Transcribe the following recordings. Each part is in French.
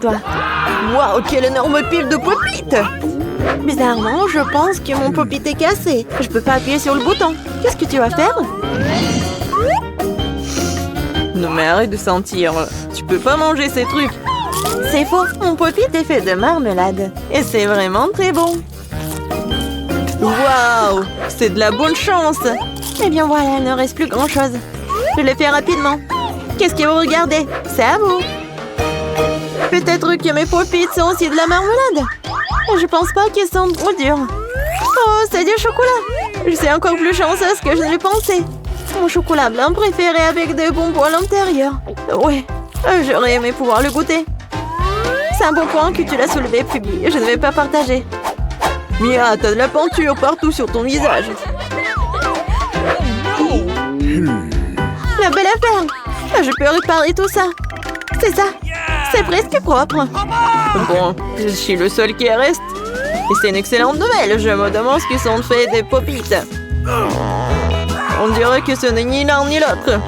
toi. Waouh, quelle énorme pile de pop-it! Bizarrement, je pense que mon pop-it est cassé. Je peux pas appuyer sur le bouton. Qu'est-ce que tu vas faire? Non mais arrête de sentir. Tu peux pas manger ces trucs. C'est faux. Mon pop-it est fait de marmelade. Et c'est vraiment très bon. Waouh! C'est de la bonne chance. Eh bien voilà, il ne reste plus grand-chose. Je le fais rapidement. Qu'est-ce que vous regardez? C'est à vous. Peut-être que mes pop-it sont aussi de la marmelade. Je pense pas qu'ils sont trop durs. Oh, c'est du chocolat. Je suis encore plus chanceuse que je ne le pensais. Mon chocolat blanc préféré avec des bonbons à l'intérieur. Ouais, j'aurais aimé pouvoir le goûter. C'est un bon point que tu l'as soulevé, Phoebe. Je ne vais pas partager. Mia, t'as de la peinture partout sur ton visage. La belle affaire. Je peux réparer tout ça. C'est ça. C'est presque propre. Bon, je suis le seul qui reste. Et c'est une excellente nouvelle. Je me demande ce qu'ils sont faits des pop-it. On dirait que ce n'est ni l'un ni l'autre.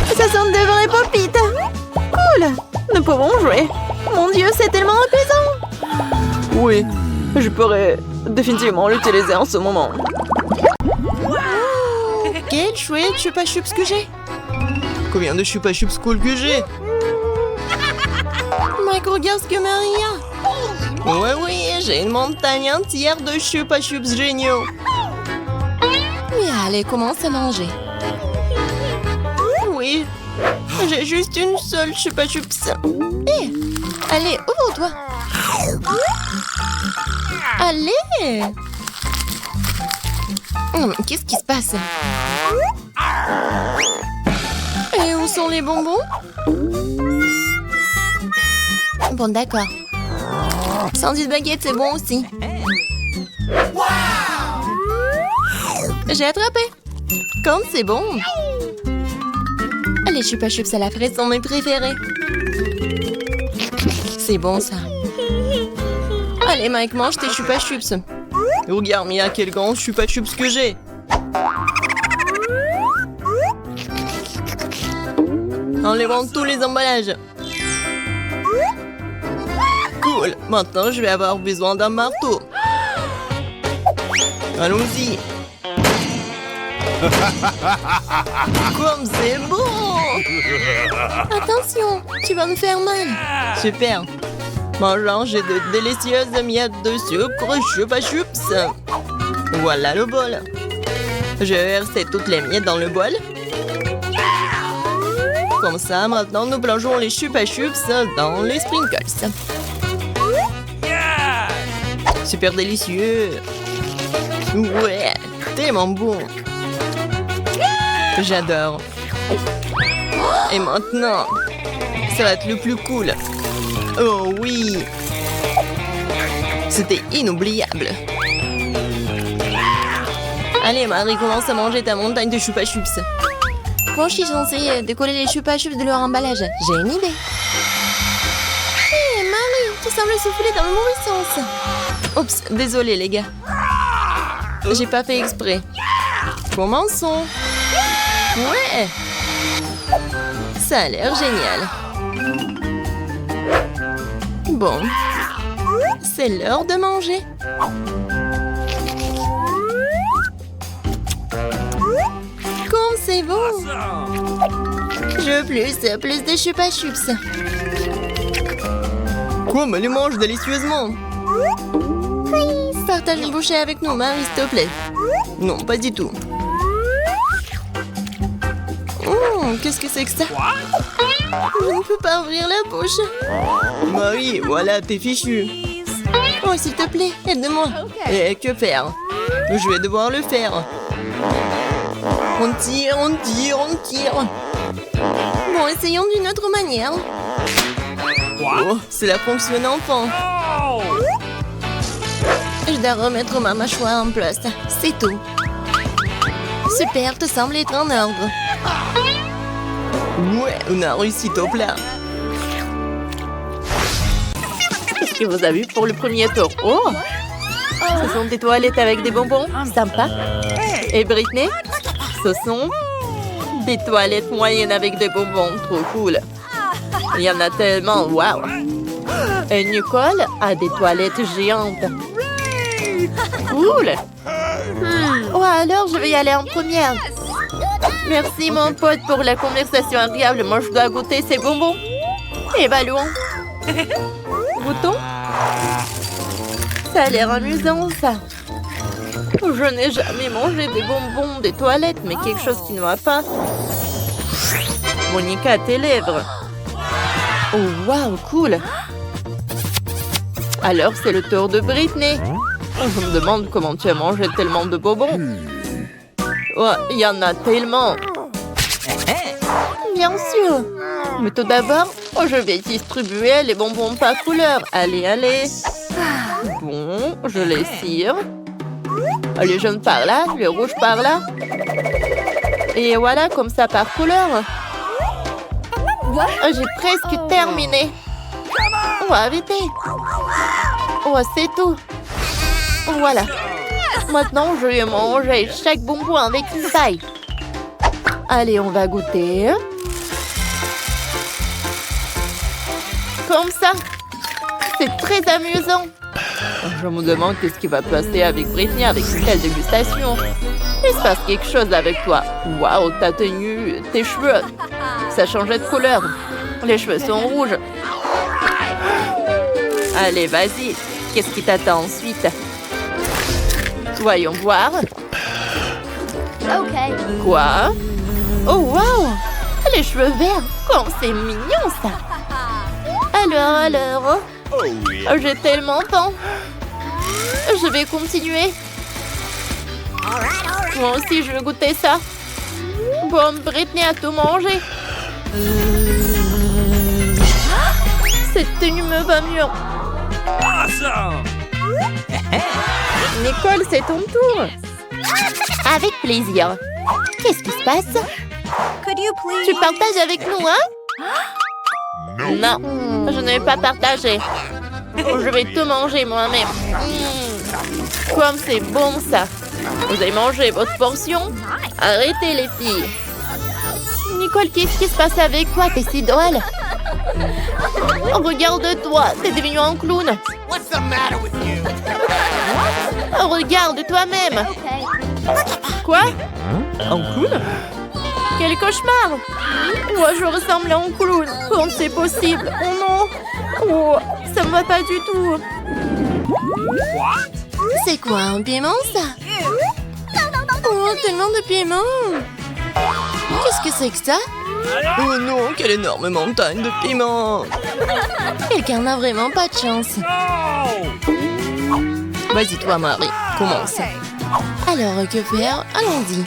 Ce sont de vrais pop-it. Cool. Nous pouvons jouer. Mon Dieu, c'est tellement apaisant. Oui, je pourrais définitivement l'utiliser en ce moment. Quel chouette chupa chups que j'ai. Combien de chupa chups cool que j'ai? Mike, regarde ce que Marie a. Oui, j'ai une montagne entière de chupa chups géniaux. Mais allez, commence à manger. Oui, j'ai juste une seule chupa chups. Hé, allez, ouvre-toi. Allez. Qu'est-ce qui se passe? Et où sont les bonbons? Bon, d'accord. Sandwich baguette, c'est bon aussi. J'ai attrapé. Comme c'est bon. Les chupa chups à la fraise sont mes préférés. C'est bon, ça. Allez, Mike, mange tes chupa chups. Regarde, Mia, quel grand chupa chups que j'ai. Enlevons tous les emballages. Cool, maintenant je vais avoir besoin d'un marteau. Allons-y. Comme c'est bon. Attention, tu vas me faire mal. Super. Mangeons, j'ai de délicieuses miettes de sucre chupa chups. Voilà le bol. Je vais verser toutes les miettes dans le bol. Comme ça, maintenant, nous plongeons les chupa chups dans les sprinkles. Super délicieux. Ouais, tellement bon. J'adore. Et maintenant, ça va être le plus cool. Oh oui. C'était inoubliable. Allez, Marie, commence à manger ta montagne de chupa chups. Bon, je suis censée décoller les chupa chups de leur emballage. J'ai une idée. Hé, Marie, tu sembles souffler dans le mauvais sens. Oups, désolé les gars. J'ai pas fait exprès. Commençons. Ouais. Ça a l'air génial. Bon. C'est l'heure de manger. Comme c'est bon. Je veux plus de chupa chups. Quoi, mais les mange délicieusement. Partage une bouchée avec nous, Marie, s'il te plaît. Non, pas du tout. Qu'est-ce que c'est que ça? Je ne peux pas ouvrir la bouche. Marie, voilà, t'es fichu. Oh, s'il te plaît, aide-moi. Et que faire? Je vais devoir le faire. On tire, on tire, on tire. Bon, essayons d'une autre manière. Oh, cela fonctionne enfin. Je dois remettre ma mâchoire en place. C'est tout. Super, te semble être en ordre. Ouais, on a réussi au plat. Qu'est-ce que vous avez pour le premier tour? Oh, ce sont des toilettes avec des bonbons. Sympa. Et Britney? Ce sont des toilettes moyennes avec des bonbons. Trop cool. Il y en a tellement, waouh! Et Nicole a des toilettes géantes. Cool! Oh, alors je vais y aller en première. Merci mon pote pour la conversation agréable. Moi je dois goûter ces bonbons. Et ballons. Goûtons? Ça a l'air amusant ça. Je n'ai jamais mangé des bonbons des toilettes, mais quelque chose qui ne va pas. Monica, tes lèvres. Oh, waouh, cool. Alors, c'est le tour de Britney. Je me demande comment tu as mangé tellement de bonbons. Oh, il y en a tellement. Bien sûr. Mais tout d'abord, je vais distribuer les bonbons par couleur. Allez, allez. Bon, je les cire. Les jaunes par là, le rouge par là. Et voilà, comme ça par couleur. J'ai presque terminé. On va arrêter. Oh, c'est tout. Voilà. Maintenant, je vais manger chaque bonbon avec une paille. Allez, on va goûter. Comme ça. C'est très amusant. Je me demande qu'est-ce qui va passer avec Britney avec une telle dégustation. Il se passe quelque chose avec toi. Waouh, ta tenue, tes cheveux. Ça changeait de couleur. Les cheveux sont rouges. Allez, vas-y. Qu'est-ce qui t'attend ensuite? Voyons voir. Quoi? Oh, waouh! Les cheveux verts. Comme c'est mignon, ça. Alors. J'ai tellement faim. Je vais continuer. Moi aussi, je veux goûter ça. Bon, Britney a tout mangé. Cette tenue me va mieux. Nicole, c'est ton tour. Avec plaisir. Qu'est-ce qui se passe? Tu partages avec nous, hein? Non, je ne vais pas partager. Je vais tout manger moi-même. Comme c'est bon ça. Vous avez mangé votre portion? Arrêtez les filles. Nicole, qu'est-ce qui se passe avec toi? T'es si drôle. Oh, regarde-toi, t'es devenu un clown. Oh, regarde toi-même. Quoi? Un clown? Quel cauchemar! Moi, je ressemble à un clown. Comment c'est possible? Oh non! Oh, ça me va pas du tout. C'est quoi, un piment, ça? Oh, tellement de piment! Qu'est-ce que c'est que ça? Oh non, quelle énorme montagne de piment! Quelqu'un n'a vraiment pas de chance. Vas-y, toi, Marie, commence. Alors, que faire? Allons-y.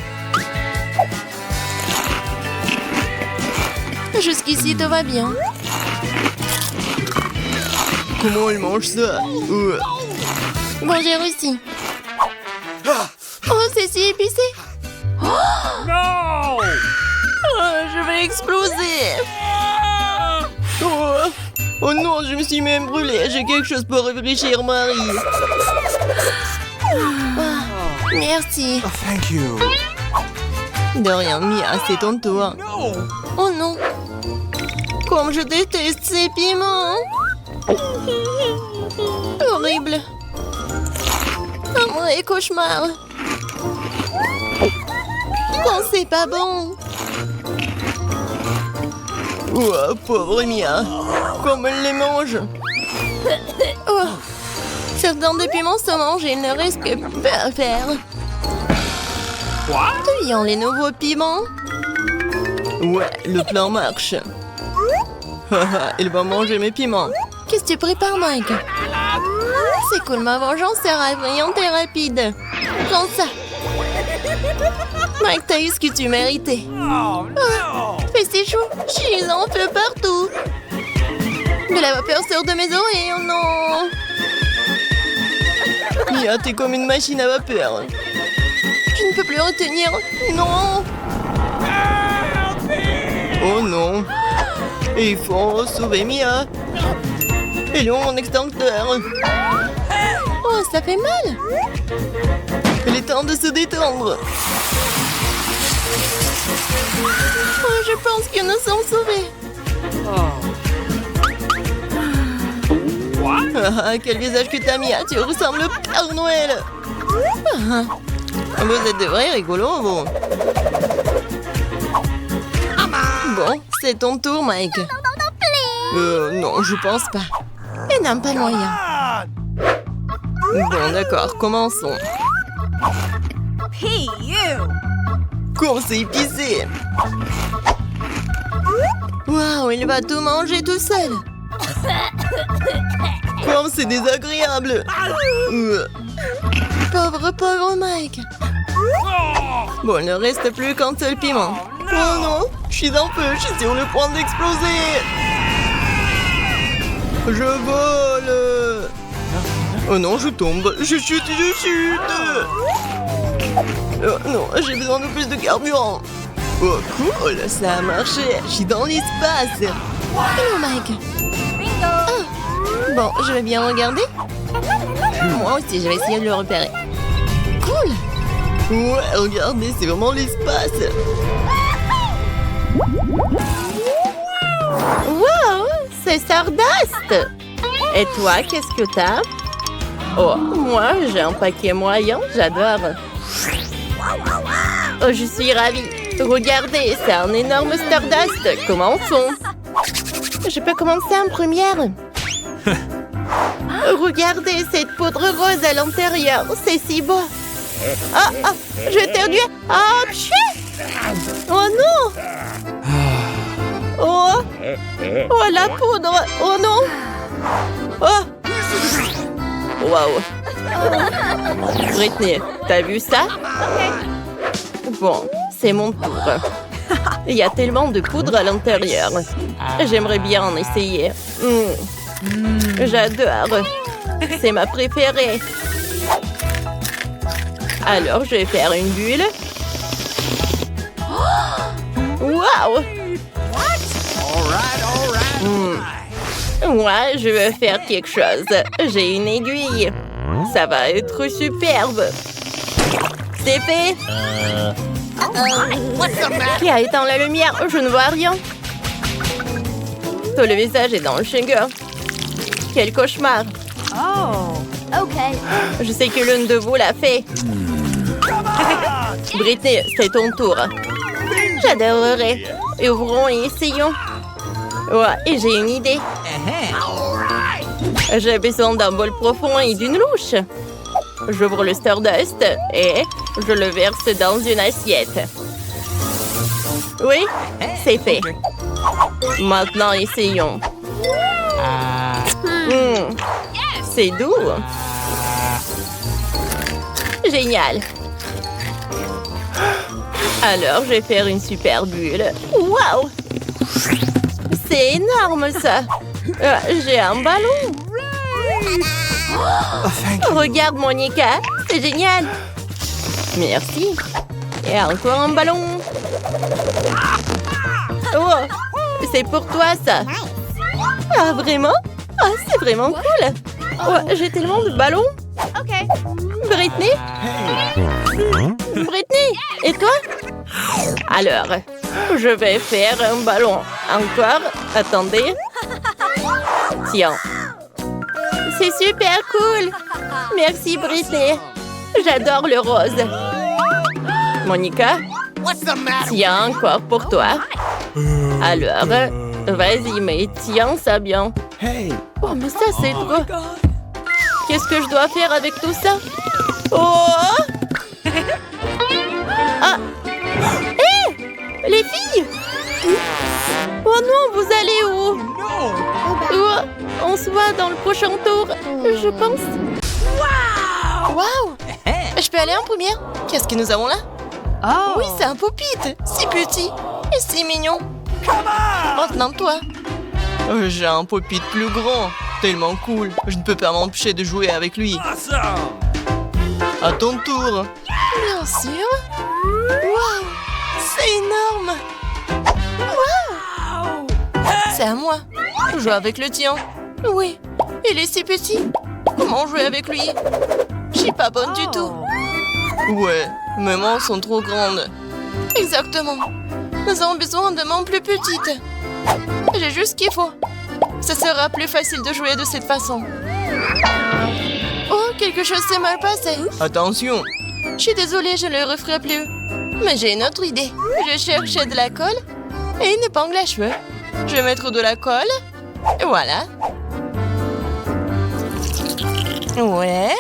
Jusqu'ici, tout va bien. Comment elle mange ça? Bon, j'ai réussi. Oh, c'est si épicé. No! Je vais exploser. Oh non, je me suis même brûlée. J'ai quelque chose pour réfléchir, Marie. Merci. Oh, thank you. De rien, Mia, c'est ton tour. No! Oh non. Comme je déteste ces piments. Horrible. Un vrai cauchemar. Quand c'est pas bon. Oh, pauvre Mia. Comme elle les mange. Oh. Certains des piments se mangent et il ne reste que peu à faire. What? Tuyons les nouveaux piments. Ouais, le plan marche. Il va manger mes piments. Qu'est-ce que tu prépares, Mike? C'est cool, ma vengeance sera effrayante et rapide. Prends ça. Mike, t'as eu ce que tu méritais. Oh, no! Fais c'est chaud. Je suis en feu partout. De la vapeur sort de mes oreilles, oh non. Mia, t'es comme une machine à vapeur. Je ne peux plus retenir. Non. Oh non. Et il faut sauver Mia. Et mon extincteur. Oh, ça fait mal. Il est temps de se détendre. Oh, je pense que nous sommes sauvés. Oh. Ah, quel visage que t'as mis, hein, tu ressembles au Père Noël. Ah, vous êtes de vrais rigolos, vous. Bon, c'est ton tour, Mike. Non, je pense pas. Il n'a pas moyen. Bon, d'accord, commençons. Hey, you! Comment c'est épicé. Waouh, il va tout manger tout seul. Comme c'est désagréable. Pauvre Mike. Bon, il ne reste plus qu'un seul piment. Oh non, je suis en feu, je suis sur le point d'exploser. Je vole. Oh non, je tombe, je chute. Oh non, j'ai besoin de plus de carburant. Oh cool, ça a marché, je suis dans l'espace. Hello Mike. Ah, bon, je vais bien regarder. Moi aussi, je vais essayer de le repérer. Cool. Ouais, regardez, c'est vraiment l'espace. Wow, c'est Stardust. Et toi, qu'est-ce que t'as? Oh, moi, j'ai un paquet moyen, j'adore. Oh, je suis ravie. Regardez, c'est un énorme Stardust. Commençons. Je peux commencer en première. Regardez cette poudre rose à l'intérieur. C'est si beau. Ah, je vais éternuer. Ah, pchou. Oh non. Oh, la poudre. Oh non. Oh. Waouh. Britney, t'as vu ça? Bon, c'est mon tour. Il y a tellement de poudre à l'intérieur. J'aimerais bien en essayer. J'adore. C'est ma préférée. Alors, je vais faire une bulle. Waouh! Moi, je veux faire quelque chose. J'ai une aiguille. Ça va être superbe. C'est fait. Qui a éteint la lumière? Je ne vois rien. Tout le visage est dans le chewing-gum. Quel cauchemar. Oh, okay. Je sais que l'une de vous l'a fait. Britney, c'est ton tour. J'adorerais. Ouvrons et essayons. Ouais, et j'ai une idée. J'ai besoin d'un bol profond et d'une louche. J'ouvre le Stardust et je le verse dans une assiette. Oui, c'est fait. Maintenant, essayons. C'est doux. Génial. Alors, je vais faire une super bulle. Waouh! C'est énorme, ça. J'ai un ballon. Regarde, Monica. C'est génial. Merci. Et encore un ballon. Oh, c'est pour toi, ça. Ah, vraiment? Ah, c'est vraiment cool. Oh, j'ai tellement de ballons. OK. Britney? Britney, et toi? Alors, je vais faire un ballon. Encore? Attendez. Tiens. C'est super cool. Merci, Britney. J'adore le rose. Monica? Tiens, encore pour toi. Alors, vas-y, mais tiens ça bien. Oh, mais ça, c'est trop. Qu'est-ce que je dois faire avec tout ça? Oh! Ah! Hé! Les filles! Oh non, vous allez où? Oh, on se voit dans le prochain tour, je pense. Waouh! Je peux aller en première? Qu'est-ce que nous avons là? Oh. Oui, c'est un Pop-It. Si petit et si mignon. Maintenant, toi. J'ai un Pop-It plus grand. Tellement cool. Je ne peux pas m'empêcher de jouer avec lui. À ton tour. Bien sûr. Waouh! C'est énorme. Waouh! C'est à moi. Joue avec le tien. Oui. Il est si petit. Comment jouer avec lui? Je suis pas bonne du tout. Ouais, mes mains sont trop grandes. Exactement. Nous avons besoin de mains plus petites. J'ai juste ce qu'il faut. Ce sera plus facile de jouer de cette façon. Oh, quelque chose s'est mal passé. Attention. Je suis désolée, je ne le referai plus. Mais j'ai une autre idée. Je cherchais de la colle et une épingle à cheveux. Je vais mettre de la colle. Et voilà. Ouais.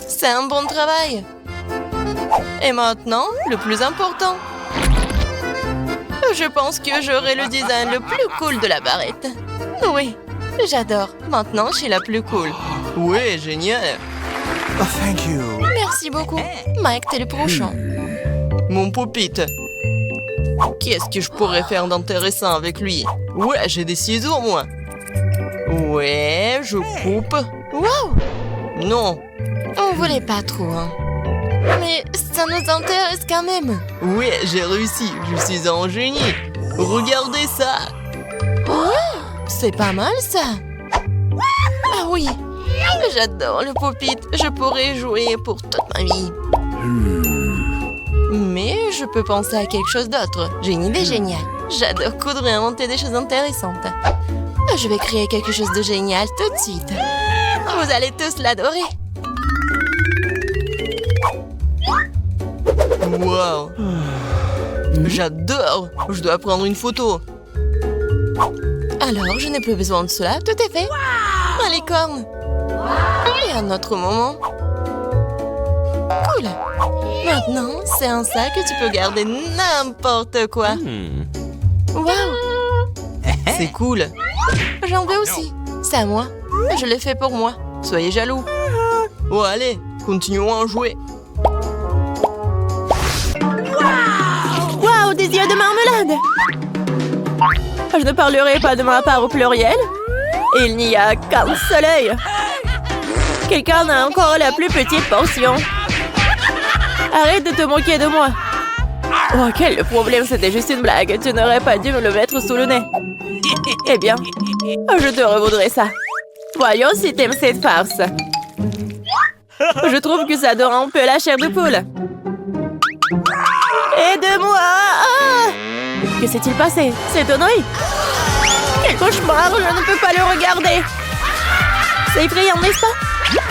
C'est un bon travail. Et maintenant, le plus important. Je pense que j'aurai le design le plus cool de la barrette. Oui, j'adore. Maintenant, je suis la plus cool. Ouais, génial. Oh, thank you. Merci beaucoup. Mike, t'es le prochain. Mon poupite. Qu'est-ce que je pourrais faire d'intéressant avec lui? Ouais, j'ai des ciseaux, moi. Ouais, je coupe. Waouh! Non. On voulait pas trop, hein. Mais ça nous intéresse quand même. Ouais, j'ai réussi. Je suis un génie. Regardez ça. Ouais, c'est pas mal, ça. Ah oui. J'adore le pop-it. Je pourrais jouer pour toute ma vie. Mais je peux penser à quelque chose d'autre. J'ai une idée géniale. J'adore coudre et inventer des choses intéressantes. Je vais créer quelque chose de génial tout de suite. Vous allez tous l'adorer. Wow. J'adore. Je dois prendre une photo. Alors, je n'ai plus besoin de cela. Tout est fait. Ah, les cornes. Et un autre moment. Cool. Maintenant, c'est un sac que tu peux garder n'importe quoi. Wow. C'est cool. J'en veux aussi. C'est à moi. Je l'ai fait pour moi. Soyez jaloux. Oh, allez, continuons à jouer. Waouh, des yeux de marmelade! Je ne parlerai pas de ma part au pluriel. Il n'y a qu'un seul œil. Quelqu'un a encore la plus petite portion. Arrête de te moquer de moi. Oh, quel problème, c'était juste une blague. Tu n'aurais pas dû me le mettre sous le nez. Eh bien, je te revaudrai ça. Voyons si t'aimes cette farce. Je trouve que ça dore un peu la chair de poule. Aide-moi! Ah! Que s'est-il passé? C'est ton œil? Quel cauchemar! Je ne peux pas le regarder! C'est effrayant, n'est-ce pas?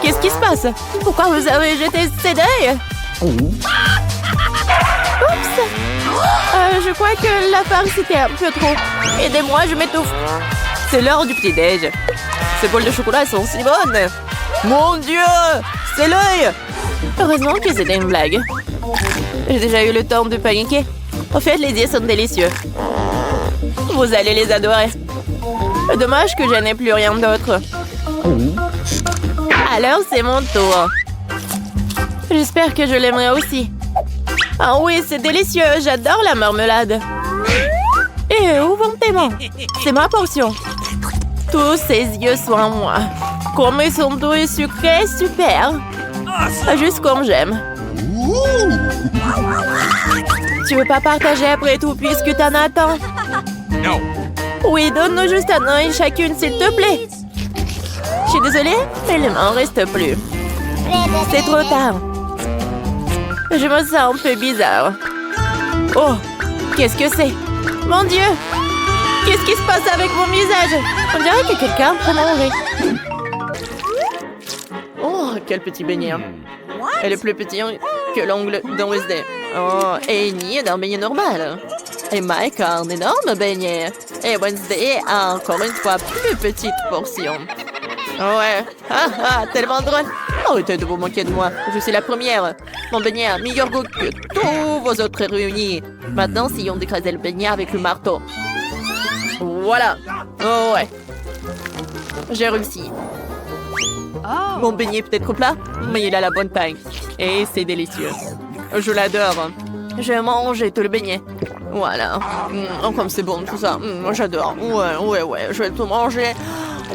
Qu'est-ce qui se passe? Pourquoi vous avez jeté ces deuils? Oups! Je crois que la farce était un peu trop. Aidez-moi, je m'étouffe. C'est l'heure du petit-déj. Ces bols de chocolat sont si bonnes. Mon Dieu! C'est l'œil! Heureusement que c'était une blague. J'ai déjà eu le temps de paniquer. En fait, les yeux sont délicieux. Vous allez les adorer. Dommage que je n'ai plus rien d'autre. Alors, c'est mon tour. J'espère que je l'aimerai aussi. Ah oui, c'est délicieux. J'adore la marmelade. Et où vont tes mains? C'est ma portion. Tous ces yeux sont à moi. Comme ils sont doux et sucrés, super. Juste comme j'aime. Tu veux pas partager après tout puisque t'en as tant? No. Oui, donne-nous juste un œil chacune, s'il te plaît. Je suis désolée, mais il ne m'en reste plus. C'est trop tard. Je me sens un peu bizarre. Oh, qu'est-ce que c'est? Mon Dieu! Qu'est-ce qui se passe avec mon visage? On dirait que quelqu'un peut manger. Oh, quel petit beignet. Elle est plus petit que l'ongle de Wednesday. Oh, et Amy est un beignet normal. Et Mike a un énorme beignet. Et Wednesday a encore une fois plus petite portion. Ouais, tellement drôle. Arrêtez de vous moquer de moi. Je suis la première. Mon beignet a meilleur goût que tous vos autres réunis. Maintenant, essayons d'écraser le beignet avec le marteau. Voilà. Oh ouais. J'ai réussi. Mon beignet est peut-être plat, mais il a la bonne taille. Et c'est délicieux. Je l'adore. Je vais manger tout le beignet. Voilà. Comme c'est bon tout ça. J'adore. Ouais. Je vais tout manger.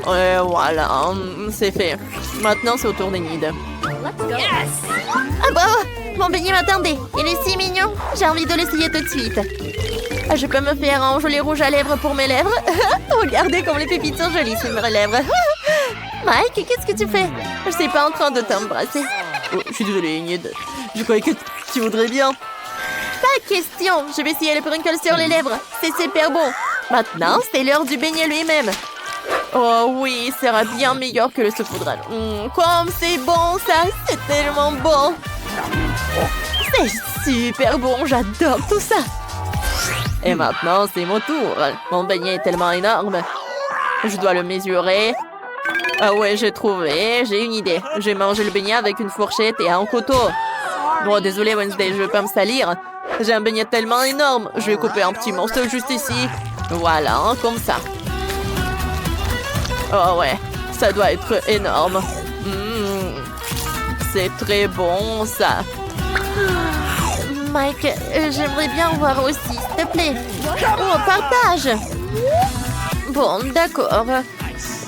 Et voilà. C'est fait. Maintenant, c'est au tour d'Enid. Ah bravo! Mon beignet m'attendait. Il est si mignon. J'ai envie de l'essayer tout de suite. Je peux me faire un joli rouge à lèvres pour mes lèvres. Regardez comme les pépites sont jolies sur mes lèvres. Mike, qu'est-ce que tu fais? Je suis pas en train de t'embrasser. Oh, je suis désolée, Enid. Je croyais que tu voudrais bien. Pas question. Je vais essayer le sprinkle sur les lèvres. C'est super bon. Maintenant, c'est l'heure du beignet lui-même. Oh oui, ça sera bien meilleur que le saupoudrage. Comme c'est bon ça, c'est tellement bon. C'est super bon, j'adore tout ça. Et maintenant, c'est mon tour. Mon beignet est tellement énorme. Je dois le mesurer. Ah ouais, j'ai trouvé. J'ai une idée. Je vais manger le beignet avec une fourchette et un couteau. Oh, désolé Wednesday, je vais pas me salir. J'ai un beignet tellement énorme. Je vais couper un petit morceau juste ici. Voilà, comme ça. Oh ouais, ça doit être énorme. C'est très bon ça. Mike, j'aimerais bien voir aussi, s'il te plaît. Oh, partage. Bon, d'accord.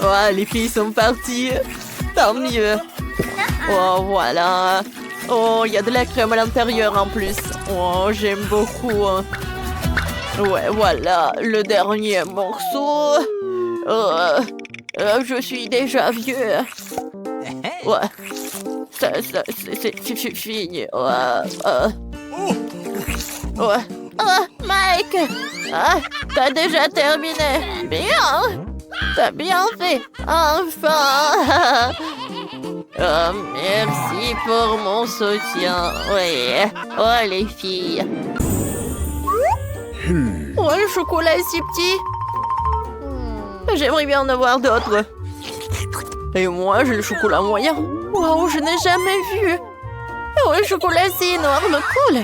Oh, les filles sont parties. Tant mieux. Oh, voilà. Oh, il y a de la crème à l'intérieur en plus. Oh, j'aime beaucoup. Ouais, voilà, le dernier morceau. Je suis déjà vieux. Ouais. C'est fini. Ouais. Oh, Mike! T'as déjà terminé. Bien! T'as bien fait. Enfin! Oh, merci pour mon soutien. Oui. Oh, les filles. Oh, le chocolat est si petit. J'aimerais bien en avoir d'autres. Et moi, j'ai le chocolat moyen. Wow, je n'ai jamais vu. Oh, le chocolat, c'est énorme. Cool.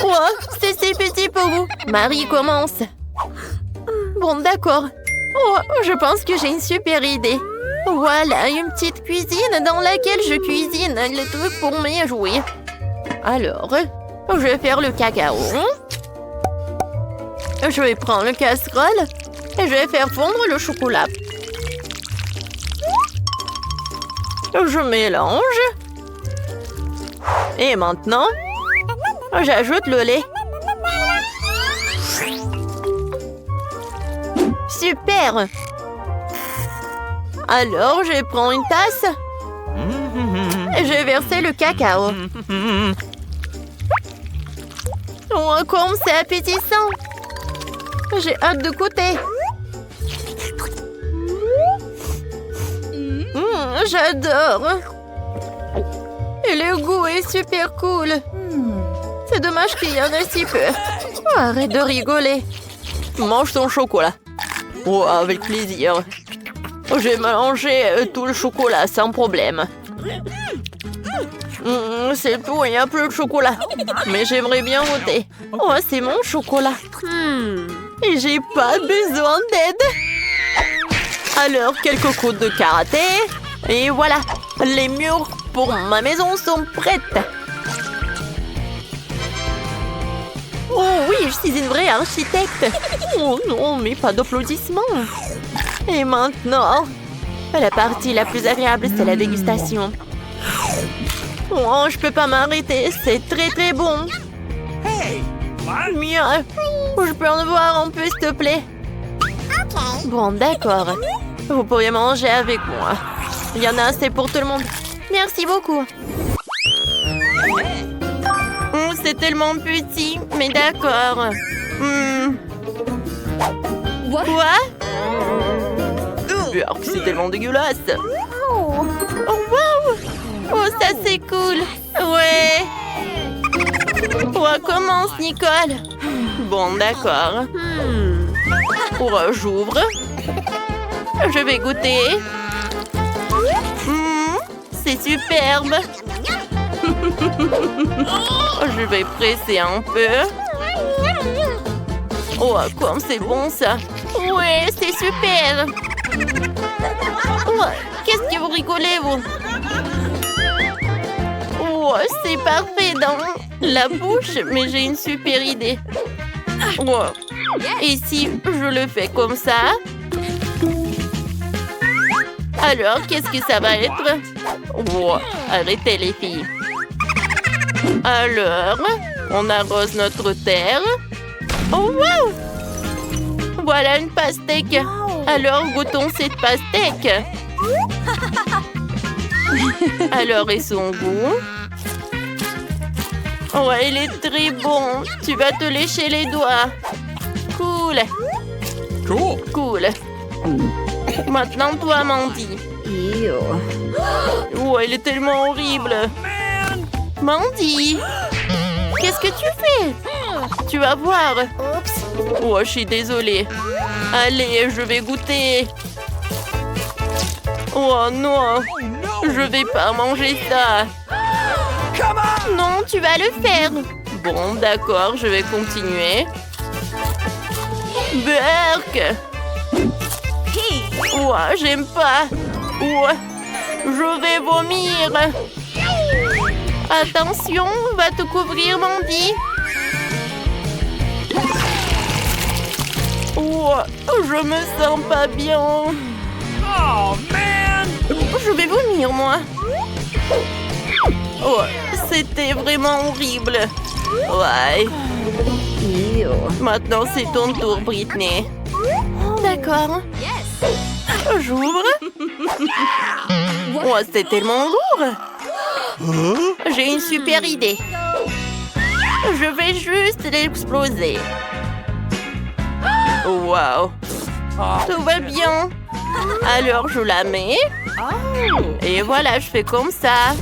Oh, c'est si petit pour vous. Marie commence. Bon, d'accord. Oh, je pense que j'ai une super idée. Voilà, une petite cuisine dans laquelle je cuisine les trucs pour mes jouets. Alors, je vais faire le cacao. Je vais prendre le casserole et je vais faire fondre le chocolat. Je mélange. Et maintenant, j'ajoute le lait. Super! Alors, je prends une tasse et je vais verser le cacao. Oh, comme c'est appétissant! J'ai hâte de goûter. J'adore. Et le goût est super cool. C'est dommage qu'il y en ait si peu. Oh, arrête de rigoler. Mange ton chocolat. Oh, avec plaisir. Je vais manger tout le chocolat sans problème. C'est tout, il n'y a plus de chocolat. Mais j'aimerais bien goûter. Oh, c'est mon chocolat. Et j'ai pas besoin d'aide. Alors, quelques coups de karaté. Et voilà, les murs pour ma maison sont prêtes. Oh oui, je suis une vraie architecte. Oh non, mais pas d'applaudissements. Et maintenant, la partie la plus agréable, c'est la dégustation. Oh, je peux pas m'arrêter, c'est très très bon. Mieux, je peux en avoir un peu, s'il te plaît. Bon, d'accord. Vous pourriez manger avec moi. Il y en a assez pour tout le monde. Merci beaucoup. C'est tellement petit, mais d'accord. Quoi? C'est tellement dégueulasse. Oh, wow! Oh, ça c'est cool. Ouais. On commence, Nicole. Bon, d'accord. J'ouvre. Je vais goûter. C'est superbe. Je vais presser un peu. Oh, comme c'est bon ça. Ouais, c'est super. Oh, qu'est-ce que vous rigolez, vous? Oh, c'est parfait dans la bouche, mais j'ai une super idée. Oh. Et si je le fais comme ça? Alors, qu'est-ce que ça va être? Oh, arrêtez les filles. Alors, on arrose notre terre. Oh, wow! Voilà une pastèque. Alors, goûtons cette pastèque. Alors, et son goût? Ouais, il est très bon. Tu vas te lécher les doigts. Cool. Cool. Cool. Maintenant, toi, Mandy. Oh, elle est tellement horrible. Mandy, qu'est-ce que tu fais? Tu vas voir. Oh, je suis désolée. Allez, je vais goûter. Oh non, je vais pas manger ça. Non, tu vas le faire. Bon, d'accord, je vais continuer. Berk. Ouah, j'aime pas. Ouah, je vais vomir. Attention, va te couvrir, Mandy. Ouah, je me sens pas bien. Oh, man. Je vais vomir, moi. Oh, c'était vraiment horrible. Ouais. Maintenant, c'est ton tour, Britney. D'accord. J'ouvre. Oh, c'est tellement lourd. J'ai une super idée. Je vais juste l'exploser. Wow. Tout va bien. Alors, je la mets. Et voilà, je fais comme ça.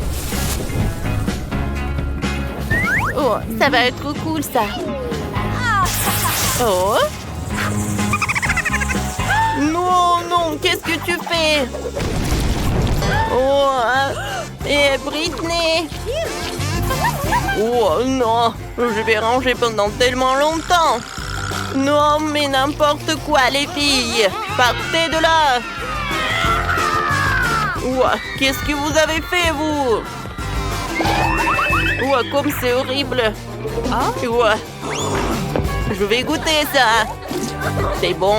Oh, ça va être cool, ça. Oh. Non, non, qu'est-ce que tu fais? Oh, et Britney. Oh non, je vais ranger pendant tellement longtemps. Non, mais n'importe quoi, les filles. Partez de là. Ouah, qu'est-ce que vous avez fait, vous? Ouah, comme c'est horrible. Ouah. Je vais goûter ça. C'est bon.